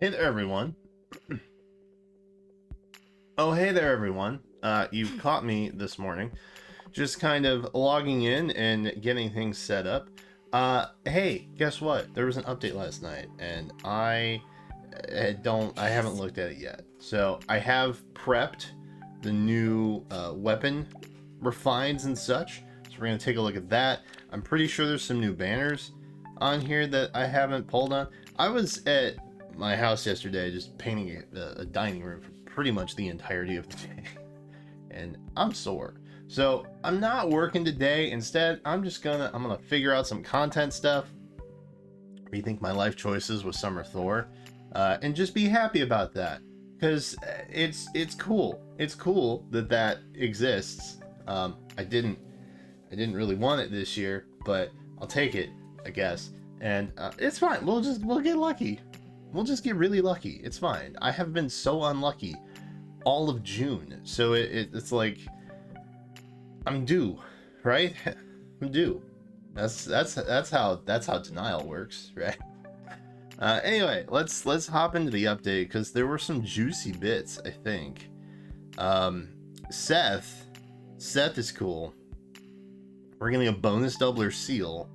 Hey there, everyone. Oh, hey there, everyone. You've caught me this morning, just kind of logging in and getting things set up. Hey, guess what? There was an update last night, and I haven't looked at it yet. So I have prepped the new weapon refines and such. So we're gonna take a look at that. I'm pretty sure there's some new banners on here that I haven't pulled on. I was at my house yesterday just painting a dining room for pretty much the entirety of the day, and I'm sore. So I'm not working today. Instead, I'm gonna figure out some content stuff, rethink my life choices with Summer Thorr, and just be happy about that. Because it's cool. It's cool that exists. I didn't really want it this year, but I'll take it, I guess. And it's fine. We'll get lucky. We'll just get really lucky. It's fine. I have been so unlucky all of June, so it's like I'm due, right? I'm due. That's how denial works, right? Anyway, let's hop into the update because there were some juicy bits, I think. Seth is cool. We're getting a bonus doubler seal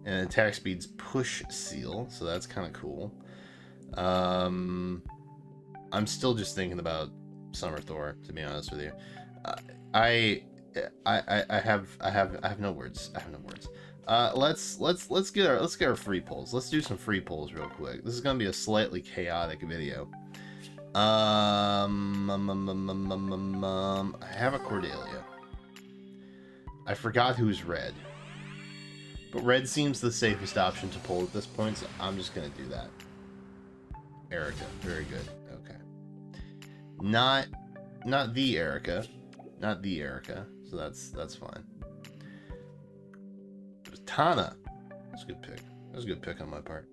and attack speed's push seal, so that's kind of cool. I'm still just thinking about Summer Thorr, to be honest with you. I have no words. I have no words. Let's get our free pulls. Let's do some free pulls real quick. This is gonna be a slightly chaotic video. I have a Cordelia. I forgot who's red, but red seems the safest option to pull at this point, so I'm just gonna do that. Erica, very good. Okay, not the Erica, so that's fine. Tana, that's a good pick. That's a good pick on my part.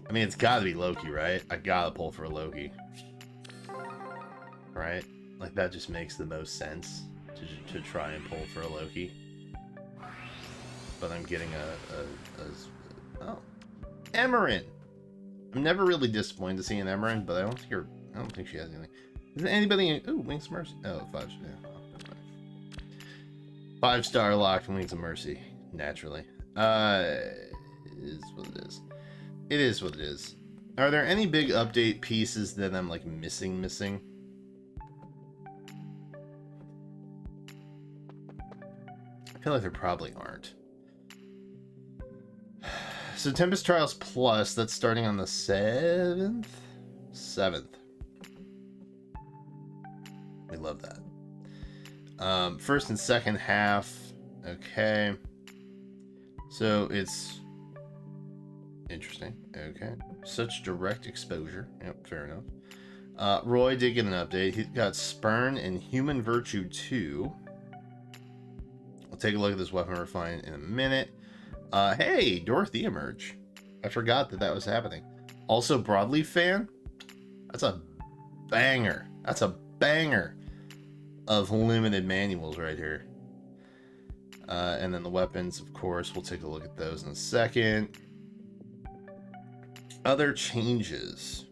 I mean, it's got to be Loki, right? I gotta pull for Loki, right? Like that just makes the most sense to try and pull for a Loki. But I'm getting oh, Emerin. I'm never really disappointed to see an Emerin, but I don't think she has anything. Is there anybody in? Ooh, Wings of Mercy. Oh, 5 star. Yeah. 5-star locked Wings of Mercy. Naturally. It is what it is. It is what it is. Are there any big update pieces that I'm like missing? I feel like there probably aren't. So Tempest Trials Plus, that's starting on the 7th? 7th. We love that. First and second half. Okay. So it's interesting. Okay. Such direct exposure. Yep, fair enough. Roy did get an update. He got Spurn and Human Virtue 2. We'll take a look at this weapon refine in a minute. Hey, Dorothea merge. I forgot that was happening. Also, Broadleaf fan. That's a banger. That's a banger of limited manuals right here. And then the weapons, of course, we'll take a look at those in a second. Other changes.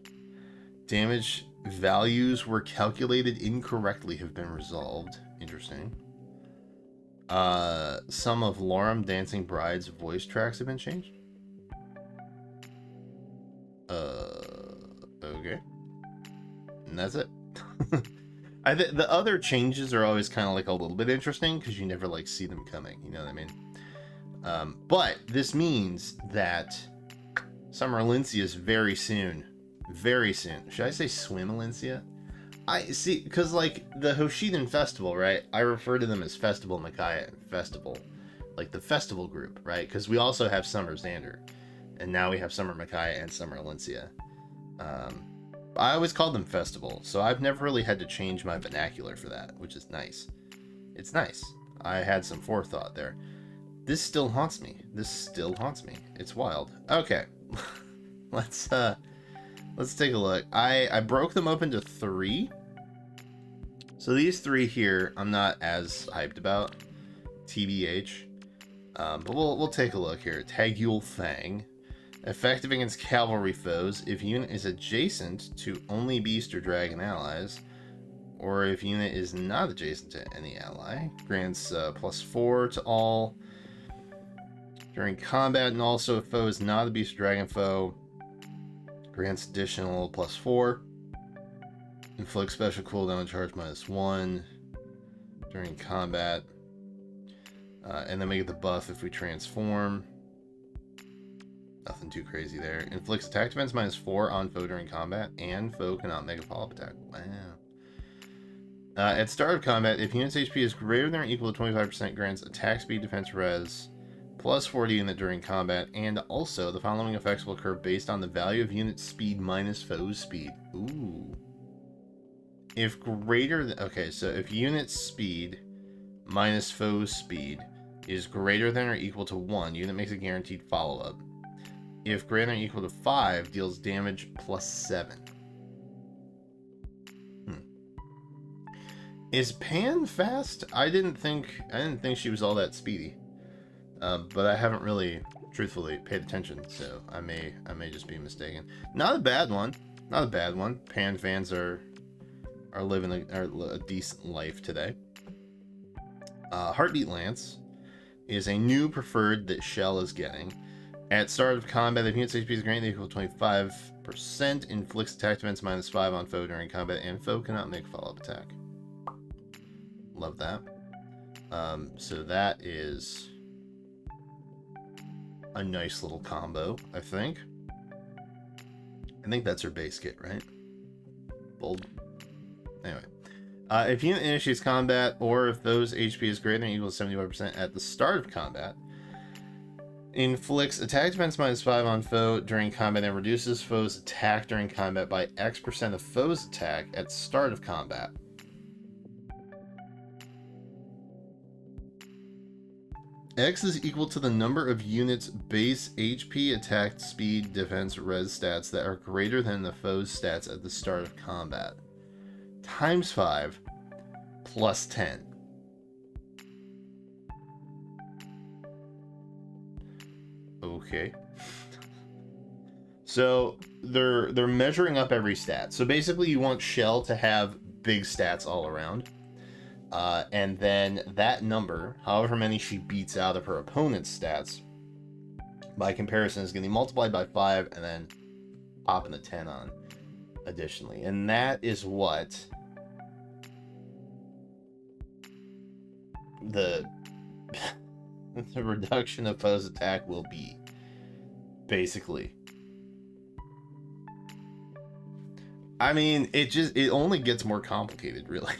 Damage values were calculated incorrectly have been resolved. Interesting. Some of Lorem Dancing Bride's voice tracks have been changed. Okay. And that's it. The other changes are always kind of like a little bit interesting because you never like see them coming, you know what I mean? But this means that Summer Alincia is very soon. Very soon. Should I say Swim Alincia? I see, because like the Hoshidan Festival, right? I refer to them as Festival Micaiah and Festival, like the festival group, right? Because we also have Summer Xander, and now we have Summer Micaiah and Summer Alincia. I always called them Festival, so I've never really had to change my vernacular for that, which is nice. It's nice. I had some forethought there. This still haunts me. It's wild. Okay, let's take a look. I broke them up into 3. So these three here, I'm not as hyped about, TBH. But we'll take a look here. Tagule Fang. Effective against cavalry foes if unit is adjacent to only beast or dragon allies, or if unit is not adjacent to any ally. Grants +4 to all during combat, and also if foe is not a beast or dragon foe, grants additional +4. Inflict special cooldown charge -1 during combat. And then we get the buff if we transform. Nothing too crazy there. Inflicts attack defense -4 on foe during combat, and foe cannot make a follow-up attack. Wow. At start of combat, if unit's HP is greater than or equal to 25%, grants attack speed, defense res, +40 unit during combat, and also the following effects will occur based on the value of unit speed minus foe's speed. Ooh. If greater than... Okay, so if unit speed minus foe's speed is greater than or equal to 1, unit makes a guaranteed follow-up. If greater than or equal to 5, deals damage +7. Is Pan fast? I didn't think she was all that speedy. But I haven't really, truthfully, paid attention, so I may just be mistaken. Not a bad one. Not a bad one. Pan fans are living a decent life today. Heartbeat Lance is a new preferred that Shell is getting. At start of combat, if unit's HP is greater than or equal to 25%, inflicts attack defense -5 on foe during combat, and foe cannot make a follow-up attack. Love that. So that is a nice little combo, I think. I think that's her base kit, right? Bold. Anyway. If unit initiates combat, or if those HP is greater than or equal to 75% at the start of combat, inflicts attack defense -5 on foe during combat and reduces foe's attack during combat by X% of foe's attack at start of combat. X is equal to the number of units base HP, attack, speed, defense, res stats that are greater than the foe's stats at the start of combat. Times 5 plus 10. Okay. So they're measuring up every stat. So basically you want Shell to have big stats all around. And then that number, however many she beats out of her opponent's stats, by comparison is going to be multiplied by 5 and then popping the 10 on additionally. And that is what the reduction of foe's attack will be, basically. I mean, it only gets more complicated, really.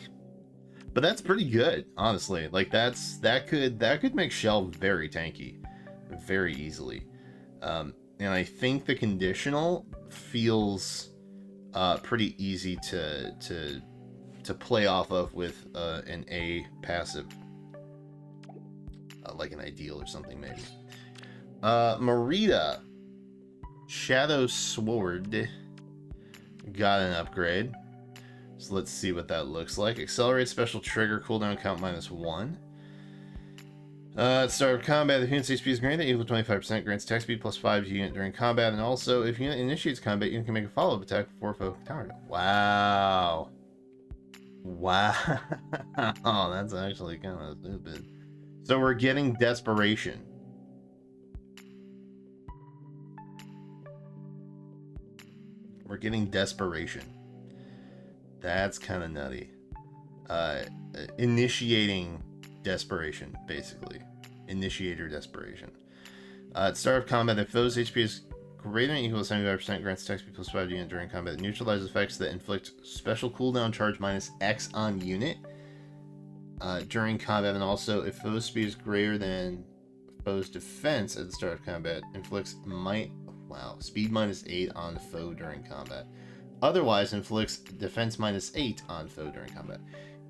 But that's pretty good, honestly. Like that could make Shell very tanky, very easily. And I think the conditional feels pretty easy to play off of with an A passive, like an ideal or something maybe. Marita, Shadow Sword, got an upgrade. So let's see what that looks like. Accelerate special trigger, cooldown count -1. At start of combat, if unit's HP is greater than or equal to 25%, grants attack speed +5 to unit during combat, and also if unit initiates combat, unit can make a follow-up attack before foe counter. Wow. Wow. That's actually kind of stupid. So we're getting Desperation. We're getting Desperation. That's kind of nutty. Initiating Desperation, basically. Initiator Desperation. At start of combat, if foe's HP is greater than or equal to 75%, grants attack speed +5 to unit during combat. Neutralizes effects that inflict special cooldown charge -X on unit during combat, and also if foe's speed is greater than foe's defense at the start of combat, inflicts speed -8 on foe during combat. Otherwise, inflicts defense -8 on foe during combat.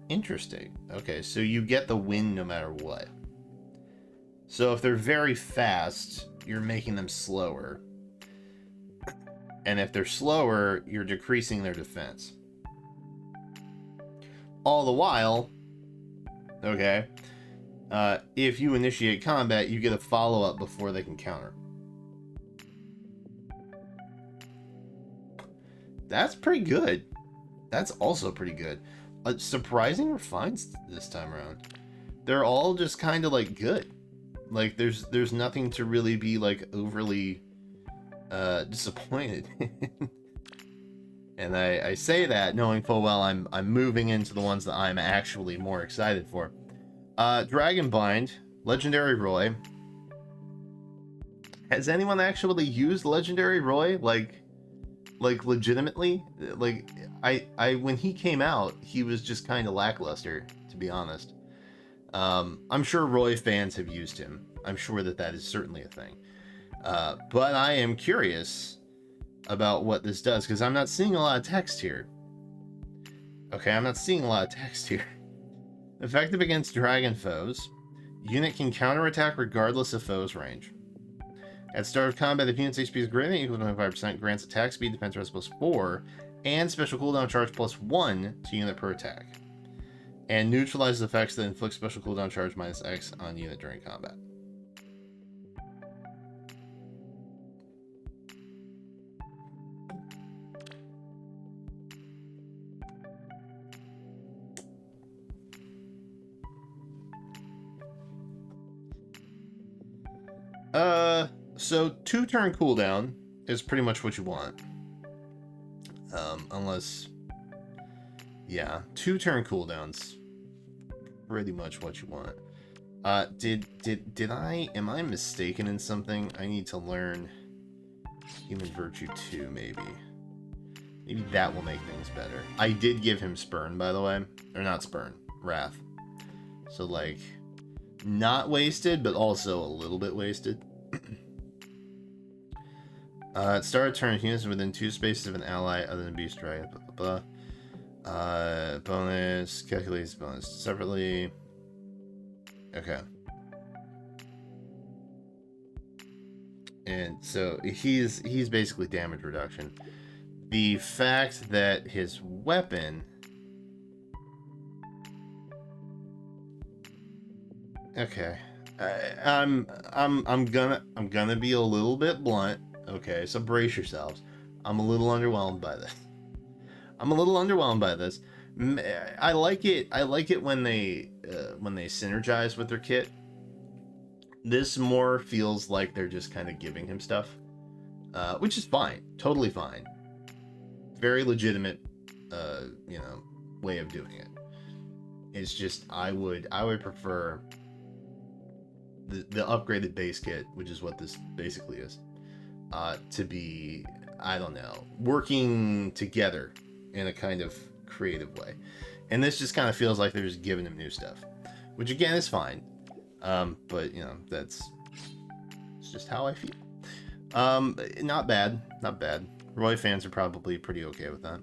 Interesting. Okay, so you get the win no matter what. So if they're very fast, you're making them slower. And if they're slower, you're decreasing their defense. All the while, okay, if you initiate combat, you get a follow-up before they can counter. That's pretty good. That's also pretty good. Surprising refines this time around. They're all just kind of like good. Like there's nothing to really be like overly disappointed in. And I say that knowing full well I'm moving into the ones that I'm actually more excited for. Dragonbind, Legendary Roy. Has anyone actually used Legendary Roy? Like legitimately? Like I when he came out, he was just kind of lackluster, to be honest. I'm sure Roy fans have used him. I'm sure that is certainly a thing. But I am curious about what this does, because I'm not seeing a lot of text here. Okay, I'm not seeing a lot of text here. Effective against dragon foes. Unit can counterattack regardless of foe's range. At start of combat, if unit's HP is greater than equal to 25%, grants attack speed, defense rest +4, and special cooldown charge +1 to unit per attack. And neutralizes effects that inflict special cooldown charge -X on unit during combat. So 2-turn cooldown is pretty much what you want. Unless, yeah, 2-turn cooldowns, pretty much what you want. Am I mistaken in something? I need to learn Human Virtue 2, maybe. Maybe that will make things better. I did give him Spurn, by the way. Or not Spurn, Wrath. So, like, not wasted, but also a little bit wasted. At start of turn, units within 2 spaces of an ally other than Beast Dragon. Blah, blah, blah. Bonus, calculates bonus separately. Okay. And so he's basically damage reduction. The fact that his weapon, okay, I'm gonna be a little bit blunt. Okay, so brace yourselves. I'm a little underwhelmed by this. I like it when they synergize with their kit. This more feels like they're just kind of giving him stuff, which is fine, totally fine. Very legitimate, way of doing it. It's just I would prefer the upgraded base kit, which is what this basically is, to be, I don't know, working together in a kind of creative way. And this just kind of feels like they're just giving him new stuff, which again is fine. But it's just how I feel. Not bad. Roy fans are probably pretty okay with that.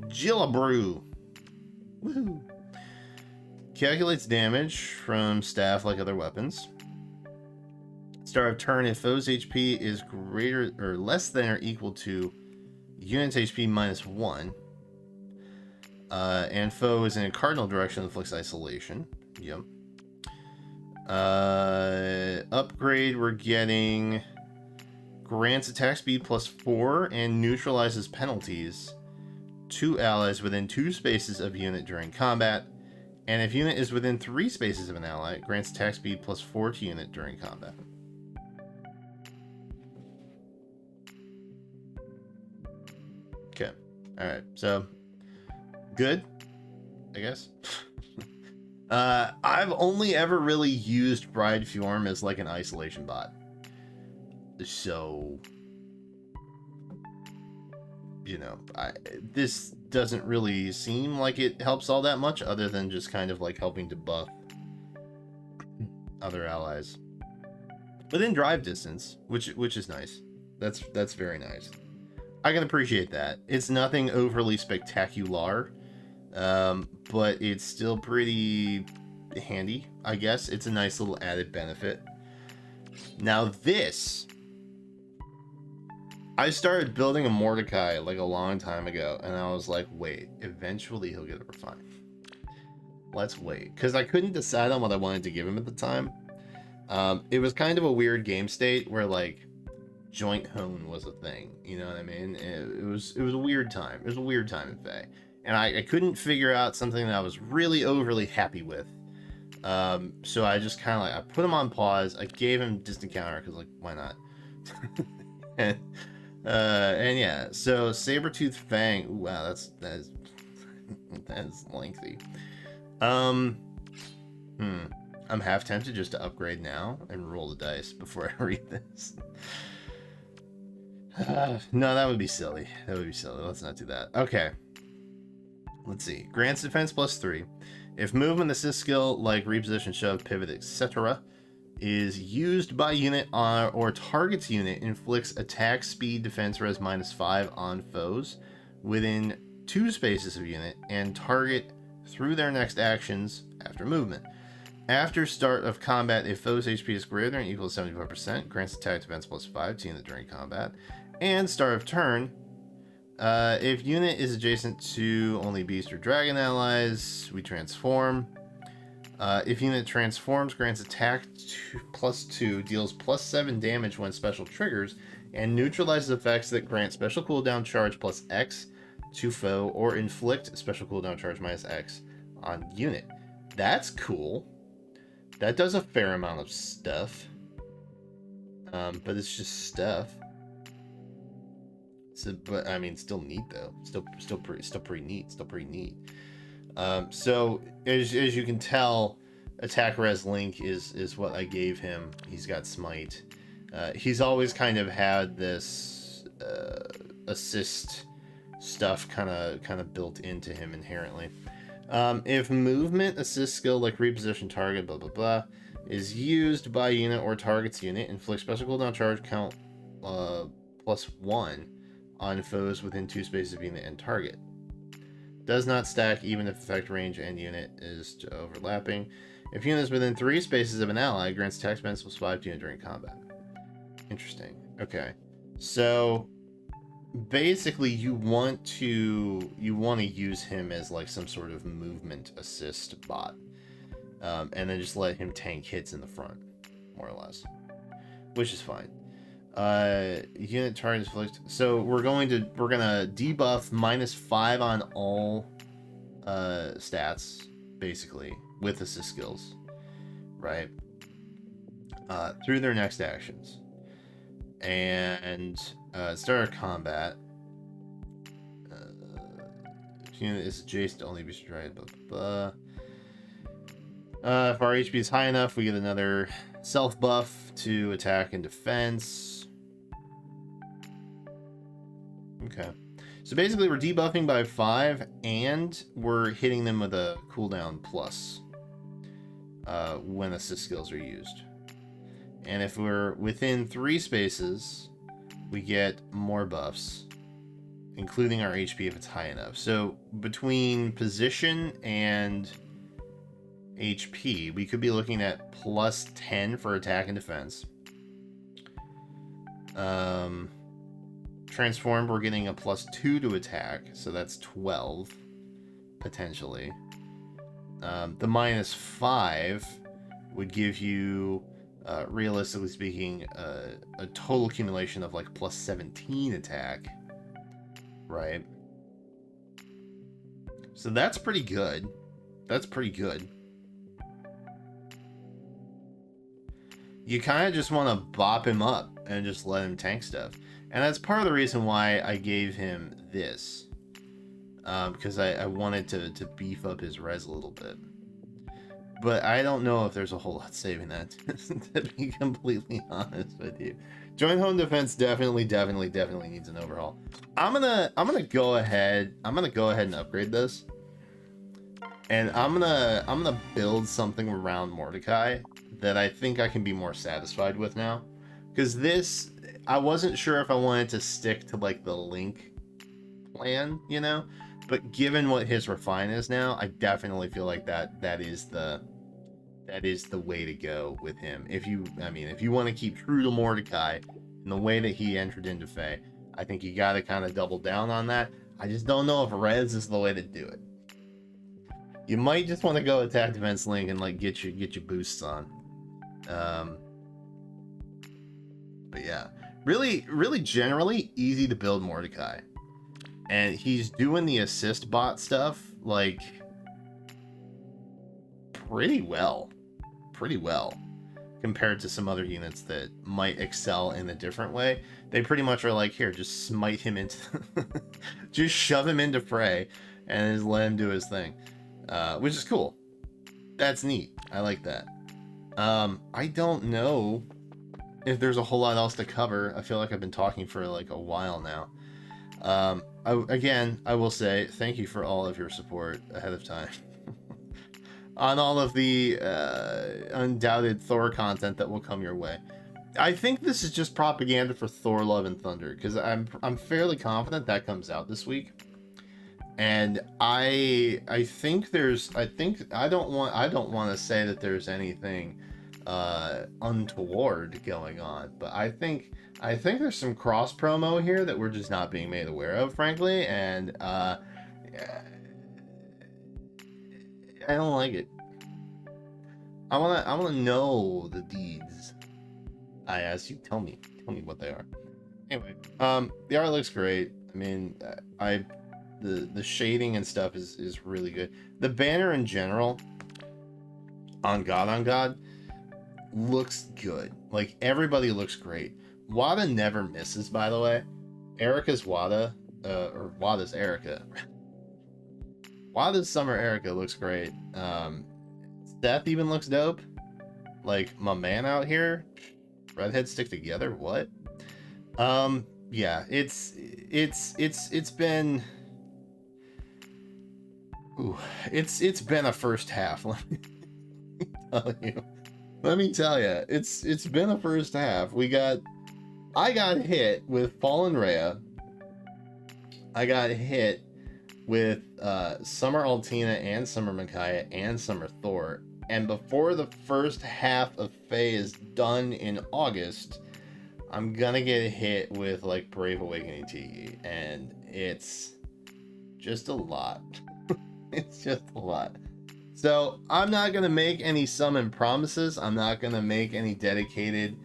Gillabrew. Woohoo. Calculates damage from staff like other weapons. Start of turn, if foe's HP is greater or less than or equal to unit's HP -1, and foe is in a cardinal direction, inflicts isolation. Yep. Upgrade, we're getting grants attack speed +4 and neutralizes penalties to allies within 2 spaces of unit during combat. And if unit is within 3 spaces of an ally, grants attack speed +4 to unit during combat. Okay. Alright, so good, I guess. I've only ever really used Bride Fjorm as like an isolation bot. So, this doesn't really seem like it helps all that much, other than just kind of like helping to buff other allies within drive distance, which is nice. That's very nice. I can appreciate that. It's nothing overly spectacular, but it's still pretty handy, I guess. It's a nice little added benefit. Now this I started building a Mordecai like a long time ago, and I was like, wait, eventually he'll get a refine. Let's wait, because I couldn't decide on what I wanted to give him at the time. It was kind of a weird game state where like joint hone was a thing, you know what I mean? It was a weird time. It was a weird time in Fae, and I couldn't figure out something that I was really overly happy with. So I just kind of like I put him on pause. I gave him distant counter because like why not? And yeah, so Sabertooth Fang. Ooh, wow, that's that's lengthy. I'm half tempted just to upgrade now and roll the dice before I read this. No, that would be silly. That would be silly. Let's not do that. Okay. Let's see. Grants defense +3. If movement assist skill like reposition, shove, pivot, etc. is used by unit or target's unit, inflicts attack speed defense res -5 on foes within 2 spaces of unit and target through their next actions after movement. After start of combat, if foe's HP is greater than or equal to 75%, grants attack defense +5 to unit during combat. And start of turn, if unit is adjacent to only beast or dragon allies, we transform. If unit transforms, grants attack +2, deals +7 damage when special triggers, and neutralizes effects that grant special cooldown charge +X to foe or inflict special cooldown charge -X on unit. That's cool. That does a fair amount of stuff. But it's just stuff. So, but I mean, still neat though. Still pretty neat. So as you can tell, attack res link is what I gave him. He's got smite. He's always kind of had this assist stuff kind of built into him inherently. If movement assist skill like reposition target blah blah blah is used by unit or target's unit, inflict special cooldown charge count +1 on foes within 2 spaces of unit and target. Does not stack even if effect range and unit is overlapping. If unit is within 3 spaces of an ally, grants attack defense +5 to unit during combat. Interesting. Okay, so basically you want to use him as like some sort of movement assist bot, and then just let him tank hits in the front, more or less, which is fine. Unit target inflict. So we're gonna debuff -5 on all stats basically with assist skills, right? Through their next actions. And start of combat. If unit is adjacent to only be destroyed, blah blah blah. If our HP is high enough, we get another self buff to attack and defense. Okay. So basically we're debuffing by 5 and we're hitting them with a cooldown plus when assist skills are used. And if we're within 3 spaces, we get more buffs, including our HP if it's high enough. So between position and HP, we could be looking at +10 for attack and defense. Transformed, we're getting a +2 to attack, so that's 12 potentially. The -5 would give you, realistically speaking, a total accumulation of like +17 attack, right? So that's pretty good. That's pretty good. You kind of just want to bop him up and just let him tank stuff. And that's part of the reason why I gave him this. Because I wanted to beef up his res a little bit. But I don't know if there's a whole lot saving that, to be completely honest with you. Joint home defense definitely needs an overhaul. I'm gonna go ahead and upgrade this. And I'm gonna build something around Mordecai that I think I can be more satisfied with now. Because this, I wasn't sure if I wanted to stick to like the Link plan, you know? But given what his refine is now, I definitely feel like that is the way to go with him. If you want to keep true to Mordecai in the way that he entered into Fae, I think you got to kind of double down on that. I just don't know if res is the way to do it. You might just want to go attack defense link and like get your boosts on. But yeah, really generally easy to build Mordecai, and he's doing the assist bot stuff like pretty well compared to some other units that might excel in a different way. They pretty much are like, here, just smite him into just shove him into fray and just let him do his thing, which is cool. That's neat. I like that. I don't know if there's a whole lot else to cover. I feel like I've been talking for like a while now. I will say thank you for all of your support ahead of time on all of the undoubted Thor content that will come your way. I think this is just propaganda for Thor: Love and Thunder, because I'm fairly confident that comes out this week, and I don't want to say that there's anything untoward going on, but I think there's some cross promo here that we're just not being made aware of, frankly, and I don't like it. I wanna know the deeds. I ask you, tell me what they are. Anyway, the art looks great. I mean, the shading and stuff is really good. The banner in general on God looks good. Like, everybody looks great. Wada never misses, by the way. Erica's Wada, or Wada's Erica. Wada's Summer Erica looks great. Seth even looks dope. Like, my man out here. Redheads stick together? What? Yeah, it's been... Ooh, it's been a first half, let me tell you. Let me tell you, it's been a first half. I got hit with Fallen Rhea. I got hit with Summer Altina and Summer Micaiah and Summer Thorr. And before the first half of Fae is done in August, I'm gonna get hit with like Brave Awakening Tiki, and it's just a lot. It's just a lot. So I'm not gonna make any summon promises. I'm not gonna make any dedicated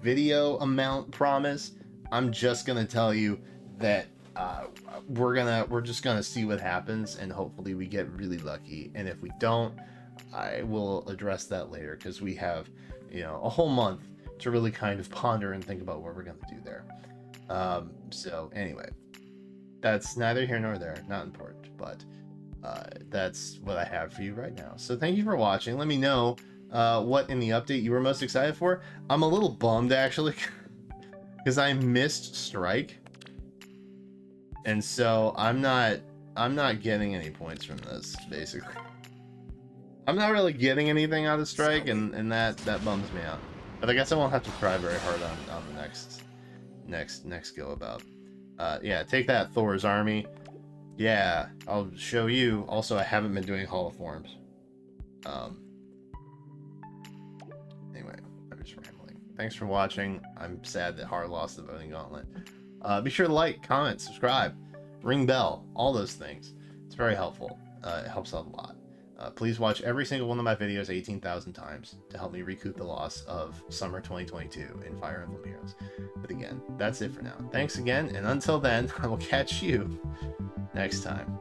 video amount promise. I'm just gonna tell you that we're just gonna see what happens, and hopefully we get really lucky. And if we don't, I will address that later, because we have, a whole month to really kind of ponder and think about what we're gonna do there. So anyway, that's neither here nor there, not important, but that's what I have for you right now. So thank you for watching. Let me know what in the update you were most excited for. I'm a little bummed, actually, because I missed Strike, and so I'm not getting any points from this, basically. I'm not really getting anything out of Strike, and that bums me out. But I guess I won't have to try very hard on the next go about. Yeah, take that, Thor's army. Yeah, I'll show you. Also, I haven't been doing Hall of Forms. Anyway, I'm just rambling. Thanks for watching. I'm sad that Har lost the voting gauntlet. Be sure to like, comment, subscribe, ring bell, all those things. It's very helpful. It helps out a lot. Please watch every single one of my videos 18,000 times to help me recoup the loss of summer 2022 in Fire Emblem Heroes. But again, that's it for now. Thanks again, and until then, I will catch you next time.